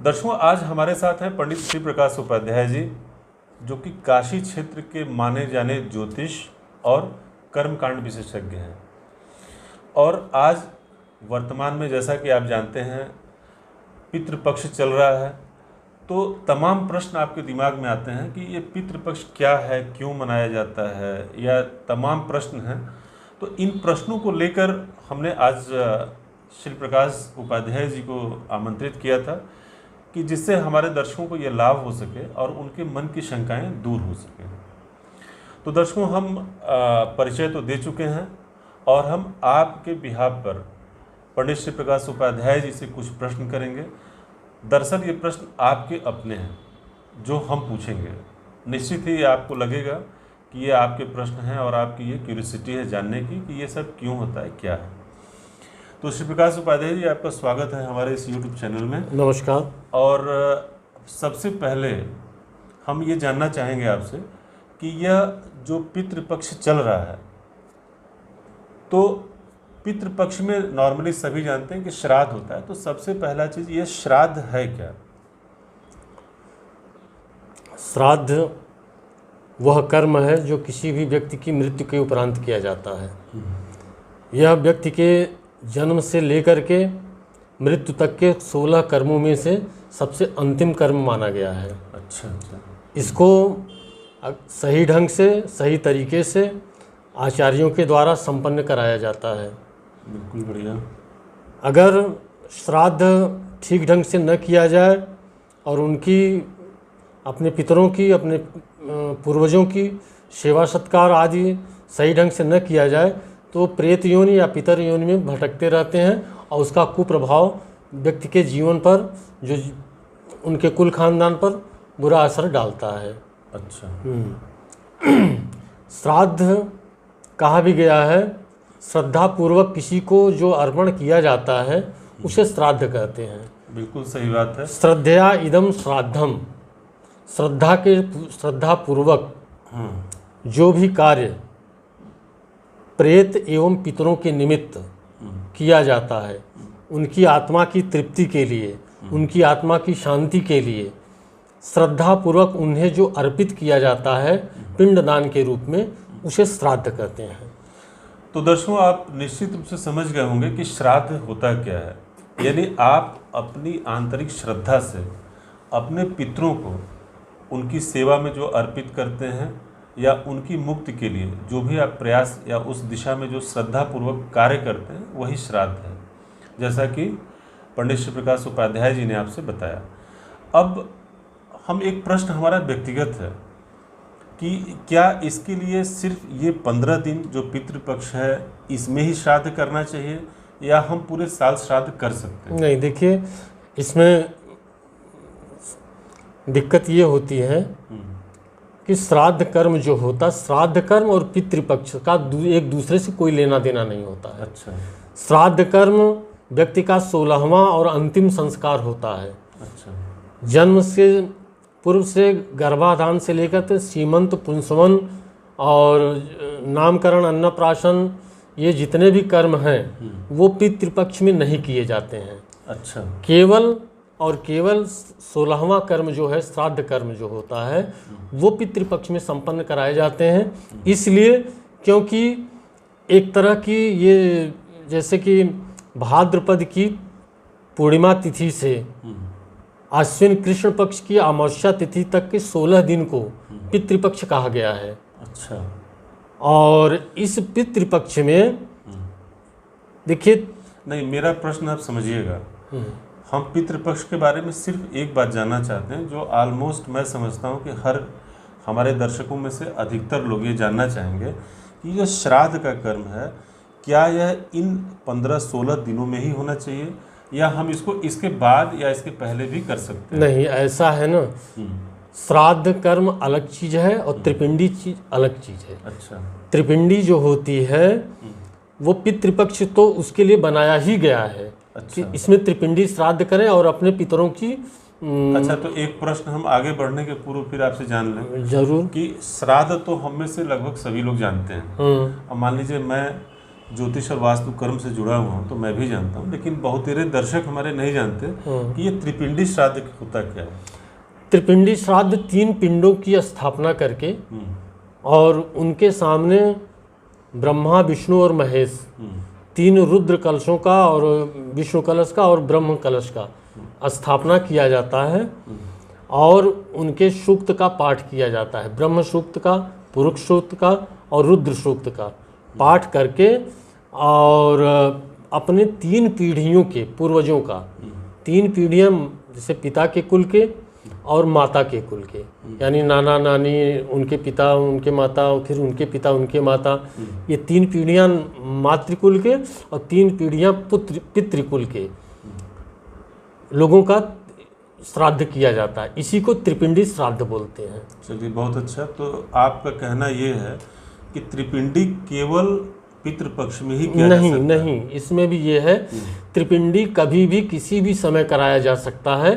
दर्शकों, आज हमारे साथ हैं पंडित श्री प्रकाश उपाध्याय जी, जो कि काशी क्षेत्र के माने जाने ज्योतिष और कर्मकांड विशेषज्ञ हैं। और आज वर्तमान में, जैसा कि आप जानते हैं, पितृपक्ष चल रहा है, तो तमाम प्रश्न आपके दिमाग में आते हैं कि ये पितृपक्ष क्या है, क्यों मनाया जाता है, या तमाम प्रश्न हैं। तो इन प्रश्नों को लेकर हमने आज श्री प्रकाश उपाध्याय जी को आमंत्रित किया था कि जिससे हमारे दर्शकों को ये लाभ हो सके और उनके मन की शंकाएं दूर हो सकें। तो दर्शकों, हम परिचय तो दे चुके हैं और हम आपके बिहाफ पर पंडित श्री प्रकाश उपाध्याय जी से कुछ प्रश्न करेंगे। दरअसल ये प्रश्न आपके अपने हैं जो हम पूछेंगे। निश्चित ही आपको लगेगा कि ये आपके प्रश्न हैं और आपकी ये क्यूरियोसिटी है जानने की कि ये सब क्यों होता है, क्या है। तो श्री प्रकाश उपाध्याय जी, आपका स्वागत है हमारे इस YouTube चैनल में। नमस्कार। और सबसे पहले हम ये जानना चाहेंगे आपसे कि यह जो पितृपक्ष चल रहा है, तो पितृपक्ष में नॉर्मली सभी जानते हैं कि श्राद्ध होता है। तो सबसे पहला चीज़, ये श्राद्ध है क्या? श्राद्ध वह कर्म है जो किसी भी व्यक्ति की मृत्यु के उपरांत किया जाता है। यह व्यक्ति के जन्म से लेकर के मृत्यु तक के 16 कर्मों में से सबसे अंतिम कर्म माना गया है। अच्छा। इसको सही ढंग से, सही तरीके से आचार्यों के द्वारा संपन्न कराया जाता है। बिल्कुल बढ़िया। अगर श्राद्ध ठीक ढंग से न किया जाए और उनकी, अपने पितरों की, अपने पूर्वजों की सेवा सत्कार आदि सही ढंग से न किया जाए तो प्रेत योनि या पितर योनि में भटकते रहते हैं और उसका कुप्रभाव व्यक्ति के जीवन पर, जो उनके कुल खानदान पर बुरा असर डालता है। अच्छा। श्राद्ध कहा भी गया है, श्रद्धापूर्वक किसी को जो अर्पण किया जाता है उसे श्राद्ध कहते हैं। बिल्कुल सही बात है। श्रद्धया इदम श्राद्धम, श्रद्धापूर्वक जो भी कार्य प्रेत एवं पितरों के निमित्त किया जाता है, उनकी आत्मा की तृप्ति के लिए, उनकी आत्मा की शांति के लिए श्रद्धापूर्वक उन्हें जो अर्पित किया जाता है पिंडदान के रूप में, उसे श्राद्ध कहते हैं। तो दर्शकों, आप निश्चित रूप से समझ गए होंगे कि श्राद्ध होता क्या है। यानी आप अपनी आंतरिक श्रद्धा से अपने पितरों को उनकी सेवा में जो अर्पित करते हैं या उनकी मुक्ति के लिए जो भी आप प्रयास या उस दिशा में जो श्रद्धापूर्वक कार्य करते हैं, वही श्राद्ध है, जैसा कि पंडित श्री प्रकाश उपाध्याय जी ने आपसे बताया। अब हम एक प्रश्न हमारा व्यक्तिगत है कि क्या इसके लिए सिर्फ ये 15 दिन जो पितृपक्ष है इसमें ही श्राद्ध करना चाहिए या हम पूरे साल श्राद्ध कर सकते हैं? नहीं, देखिए, इसमें दिक्कत ये होती है कि श्राद्ध कर्म जो होता, श्राद्ध कर्म और पितृपक्ष का एक दूसरे से कोई लेना देना नहीं होता है। अच्छा। श्राद्ध कर्म व्यक्ति का 16वां और अंतिम संस्कार होता है। अच्छा। जन्म से पूर्व से गर्भाधान से लेकर के सीमंत, पुंसवन और नामकरण, अन्नप्राशन, ये जितने भी कर्म हैं वो पितृपक्ष में नहीं किए जाते हैं। अच्छा। केवल और केवल 16वां कर्म जो है, श्राद्ध कर्म जो होता है, वो पितृपक्ष में संपन्न कराए जाते हैं। इसलिए क्योंकि एक तरह की ये, जैसे कि भाद्रपद की पूर्णिमा तिथि से आश्विन कृष्ण पक्ष की अमावस्या तिथि तक के 16 दिन को पितृपक्ष कहा गया है। अच्छा। और इस पितृपक्ष में देखिए, नहीं, मेरा प्रश्न आप समझिएगा। हम पितृपक्ष के बारे में सिर्फ एक बात जानना चाहते हैं, जो ऑलमोस्ट मैं समझता हूँ कि हर हमारे दर्शकों में से अधिकतर लोग ये जानना चाहेंगे कि जो श्राद्ध का कर्म है, क्या यह इन 15-16 दिनों में ही होना चाहिए या हम इसको इसके बाद या इसके पहले भी कर सकते हैं? नहीं, ऐसा है ना, श्राद्ध कर्म अलग चीज़ है और त्रिपिंडी चीज अलग चीज़ है। अच्छा। त्रिपिंडी जो होती है वो पितृपक्ष तो उसके लिए बनाया ही गया है। अच्छा। कि इसमें त्रिपिंडी श्राद्ध करें और अपने पितरों की। अच्छा, तो एक प्रश्न हम आगे बढ़ने के पूर्व फिर आपसे जान लें। जरूर। कि श्राद्ध तो हम में से लगभग सभी लोग जानते हैं। अब मान लीजिए मैं ज्योतिष और वास्तु कर्म से जुड़ा हुआ हूँ तो मैं भी जानता हूँ, लेकिन बहुत सारे दर्शक हमारे नहीं जानते कि ये त्रिपिंडी श्राद्ध होता क्या है। त्रिपिंडी श्राद्ध 3 पिंडों की स्थापना करके और उनके सामने ब्रह्मा, विष्णु और महेश 3 रुद्र कलशों का और विष्णु कलश का और ब्रह्म कलश का स्थापना किया जाता है और उनके सूक्त का पाठ किया जाता है। ब्रह्म सूक्त का, पुरुष सूक्त का और रुद्र सूक्त का पाठ करके और अपने 3 पीढ़ियों के पूर्वजों का 3 पीढ़ियाँ, जैसे पिता के कुल के और माता के कुल के, यानी नाना नानी, उनके पिता, उनके माता, फिर उनके पिता, उनके माता, ये 3 पीढ़ियाँ मातृकुल के और 3 पीढ़ियाँ पितृकुल के लोगों का श्राद्ध किया जाता है। इसी को त्रिपिंडी श्राद्ध बोलते हैं। चलिए, बहुत अच्छा। तो आपका कहना ये है कि त्रिपिंडी केवल पितृपक्ष में ही किया जा सकता है? नहीं, इसमें भी ये है, त्रिपिंडी कभी भी किसी भी समय कराया जा सकता है।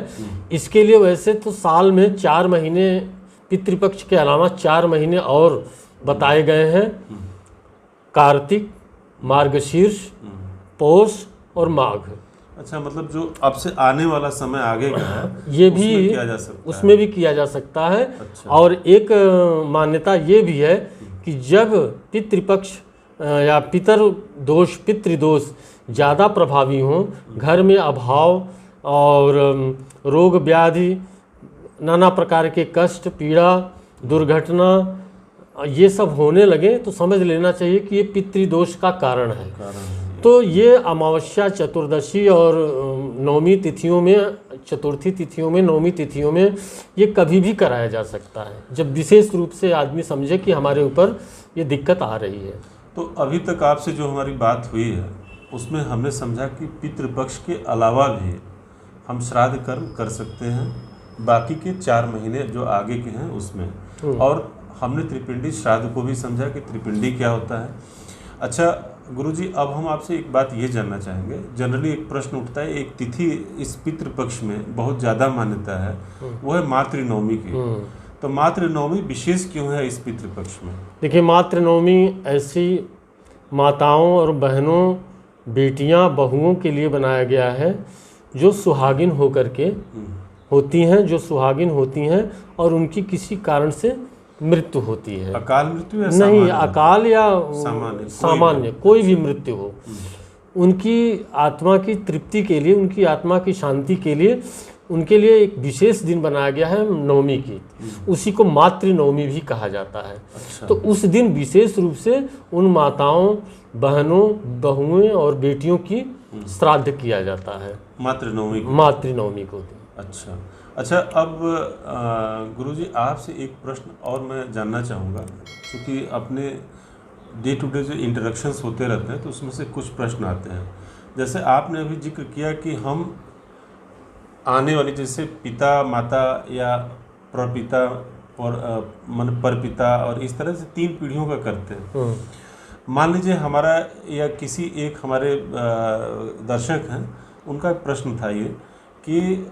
इसके लिए वैसे तो साल में 4 महीने, पितृपक्ष के अलावा 4 महीने और बताए गए हैं, कार्तिक, मार्गशीर्ष, पौष और माघ। अच्छा, मतलब जो अब से आने वाला समय आगे का है ये भी उसमें किया जा सकता है? उसमें भी किया जा सकता है। अच्छा। और एक मान्यता ये भी है कि जब पितृपक्ष या पितृदोष ज़्यादा प्रभावी हों, घर में अभाव और रोग व्याधि, नाना प्रकार के कष्ट, पीड़ा, दुर्घटना ये सब होने लगे तो समझ लेना चाहिए कि ये पितृदोष का कारण है। तो ये अमावस्या, चतुर्दशी और नवमी तिथियों में, चतुर्थी तिथियों में, नवमी तिथियों में ये कभी भी कराया जा सकता है, जब विशेष रूप से आदमी समझे कि हमारे ऊपर ये दिक्कत आ रही है। तो अभी तक आपसे जो हमारी बात हुई है उसमें हमने समझा कि पितृपक्ष के अलावा भी हम श्राद्ध कर्म कर सकते हैं, बाकी के 4 महीने जो आगे के हैं उसमें, और हमने त्रिपिंडी श्राद्ध को भी समझा कि त्रिपिंडी क्या होता है। अच्छा गुरुजी, अब हम आपसे एक बात ये जानना चाहेंगे। जनरली एक प्रश्न उठता है, एक तिथि इस पितृपक्ष में बहुत ज़्यादा मान्यता है, वो है मातृनवमी की। तो मातृनवमी विशेष क्यों है इस पितृपक्ष में? देखिए, मातृनवमी ऐसी माताओं और बहनों, बेटियां, बहुओं के लिए बनाया गया है जो सुहागिन होकर के होती हैं, जो सुहागिन होती हैं और उनकी किसी कारण से मृत्यु होती है। अकाल मृत्यु या नहीं, अकाल या सामान्य कोई भी मृत्यु हो, उनकी आत्मा की तृप्ति के लिए, उनकी आत्मा की शांति के लिए उनके लिए एक विशेष दिन बनाया गया है नवमी की। उसी को मातृनवमी भी कहा जाता है। अच्छा। तो उस दिन विशेष रूप से उन माताओं, बहनों, बहुएं और बेटियों की श्राद्ध किया जाता है मातृनवमी को। अच्छा, अब गुरुजी आपसे एक प्रश्न और मैं जानना चाहूँगा, क्योंकि अपने डे टू डे जो इंटरेक्शंस होते रहते हैं तो उसमें से कुछ प्रश्न आते हैं। जैसे आपने अभी जिक्र किया कि हम आने वाली, जैसे पिता, माता या प्रपिता और परपिता और इस तरह से 3 पीढ़ियों का करते हैं। मान लीजिए हमारा या किसी एक हमारे दर्शक हैं, उनका प्रश्न था ये कि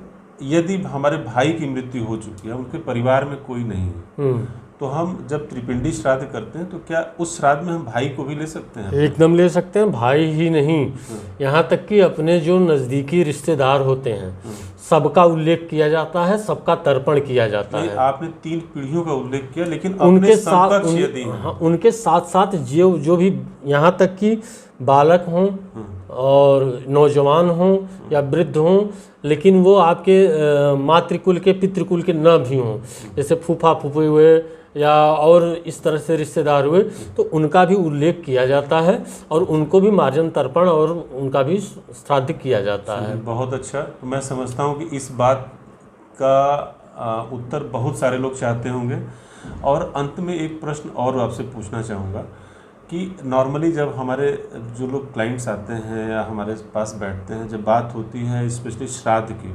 यदि हमारे भाई की मृत्यु हो चुकी है, उनके परिवार में कोई नहीं है, तो हम जब त्रिपिंडी श्राद्ध करते हैं तो क्या उस श्राद्ध में हम भाई को भी ले सकते हैं? एकदम ले सकते हैं। भाई ही नहीं, यहाँ तक कि अपने जो नज़दीकी रिश्तेदार होते हैं सबका उल्लेख किया जाता है, सबका तर्पण किया जाता है। आपने 3 पीढ़ियों का उल्लेख किया, लेकिन उनके साथ उनके साथ साथ जो भी, यहाँ तक कि बालक हों और नौजवान हों या वृद्ध हों, लेकिन वो आपके मातृकुल के, पितृकुल के न भी हों, जैसे फूफा फूफी हुए या और इस तरह से रिश्तेदार हुए, तो उनका भी उल्लेख किया जाता है और उनको भी मार्जन तर्पण और उनका भी श्राद्ध किया जाता है। बहुत अच्छा। तो मैं समझता हूँ कि इस बात का उत्तर बहुत सारे लोग चाहते होंगे। और अंत में एक प्रश्न और आपसे पूछना चाहूँगा कि नॉर्मली जब हमारे जो लोग क्लाइंट्स आते हैं या हमारे पास बैठते हैं, जब बात होती है स्पेशली श्राद्ध की,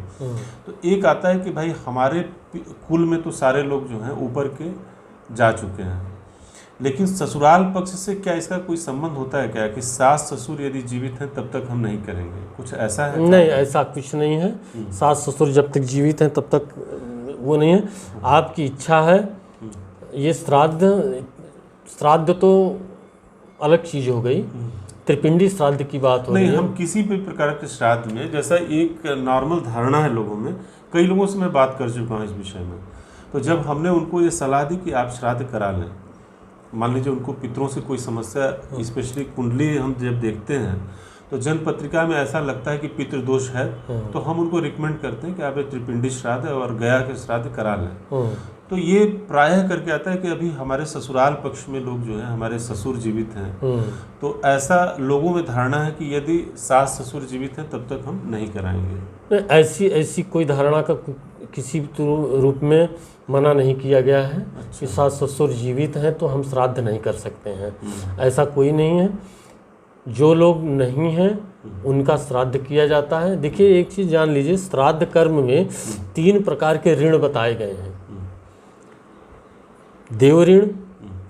तो एक आता है कि भाई हमारे कुल में तो सारे लोग जो हैं ऊपर के जा चुके हैं, लेकिन ससुराल पक्ष से क्या इसका कोई संबंध होता है क्या कि सास ससुर यदि जीवित हैं तब तक हम नहीं करेंगे? कुछ ऐसा है? नहीं, ऐसा कुछ नहीं है। सास ससुर जब तक जीवित हैं तब तक वो नहीं है। आपकी इच्छा है। ये श्राद्ध तो अलग चीज़ हो गई। त्रिपिंडी श्राद्ध की बात हो रही नहीं, है। हम किसी भी प्रकार के श्राद्ध में, जैसा एक नॉर्मल धारणा है लोगों में, कई लोगों से मैं बात कर चुका हूँ इस विषय में, तो जब हमने उनको ये सलाह दी कि आप श्राद्ध करा लें, मान लीजिए उनको पितरों से कोई समस्या, स्पेशली कुंडली हम जब देखते हैं तो जन पत्रिका में ऐसा लगता है कि पितृदोष है, तो हम उनको रिकमेंड करते हैं कि आप ये त्रिपिंडी श्राद्ध और गया के श्राद्ध करा लें। तो ये प्रायः करके आता है कि अभी हमारे ससुराल पक्ष में लोग जो हैं, हमारे ससुर जीवित हैं, तो ऐसा लोगों में धारणा है कि यदि सास ससुर जीवित हैं तब तक हम नहीं कराएंगे। ऐसी कोई धारणा का किसी रूप में मना नहीं किया गया है। कि सास ससुर जीवित हैं तो हम श्राद्ध नहीं कर सकते हैं, ऐसा कोई नहीं है। जो लोग नहीं हैं उनका श्राद्ध किया जाता है। देखिए, एक चीज़ जान लीजिए, श्राद्ध कर्म में 3 प्रकार के ऋण बताए गए हैं, देव ऋण,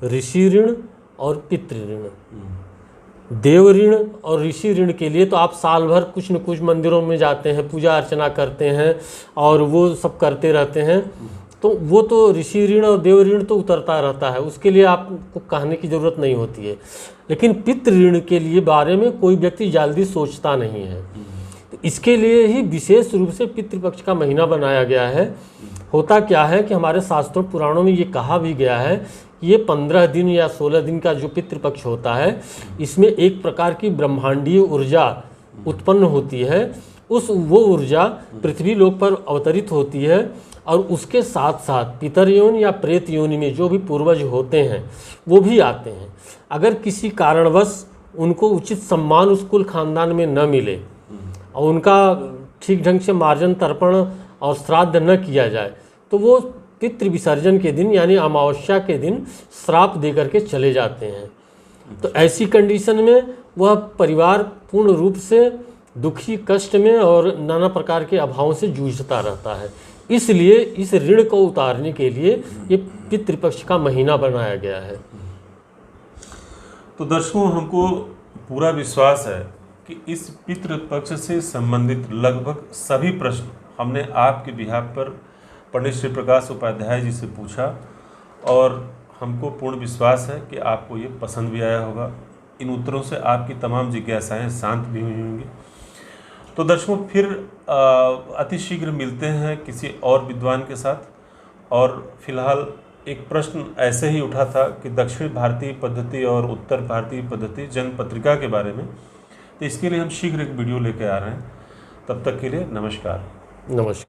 ऋषि ऋण और पितृ ऋण। देव ऋण और ऋषि ऋण के लिए तो आप साल भर कुछ न कुछ मंदिरों में जाते हैं, पूजा अर्चना करते हैं और वो सब करते रहते हैं, तो वो तो ऋषि ऋण और देव ऋण तो उतरता रहता है, उसके लिए आपको कहने की ज़रूरत नहीं होती है। लेकिन पितृ ऋण के लिए बारे में कोई व्यक्ति जल्दी सोचता नहीं है, तो इसके लिए ही विशेष रूप से पितृपक्ष का महीना बनाया गया है। होता क्या है कि हमारे शास्त्रों पुराणों में ये कहा भी गया है कि ये 15 दिन या 16 दिन का जो पितृपक्ष होता है, इसमें एक प्रकार की ब्रह्मांडीय ऊर्जा उत्पन्न होती है। वो ऊर्जा पृथ्वी लोक पर अवतरित होती है और उसके साथ साथ पितर योनि या प्रेत योनि में जो भी पूर्वज होते हैं वो भी आते हैं। अगर किसी कारणवश उनको उचित सम्मान उस कुल खानदान में न मिले और उनका ठीक ढंग से मार्जन तर्पण और श्राद्ध न किया जाए, तो वो पितृ विसर्जन के दिन यानी अमावस्या के दिन श्राप दे करके चले जाते हैं। तो ऐसी कंडीशन में वह परिवार पूर्ण रूप से दुखी, कष्ट में और नाना प्रकार के अभावों से जूझता रहता है। इसलिए इस ऋण को उतारने के लिए ये पितृपक्ष का महीना बनाया गया है। तो दर्शकों, हमको पूरा विश्वास है कि इस पितृपक्ष से संबंधित लगभग सभी प्रश्न हमने आपके बिहाफ पर पंडित श्री प्रकाश उपाध्याय जी से पूछा और हमको पूर्ण विश्वास है कि आपको ये पसंद भी आया होगा। इन उत्तरों से आपकी तमाम जिज्ञासाएं शांत भी हुई होंगी। तो दर्शकों, फिर अतिशीघ्र मिलते हैं किसी और विद्वान के साथ। और फिलहाल एक प्रश्न ऐसे ही उठा था कि दक्षिण भारतीय पद्धति और उत्तर भारतीय पद्धति जन पत्रिका के बारे में, तो इसके लिए हम शीघ्र एक वीडियो लेकर आ रहे हैं। तब तक के लिए नमस्कार। नमस्कार।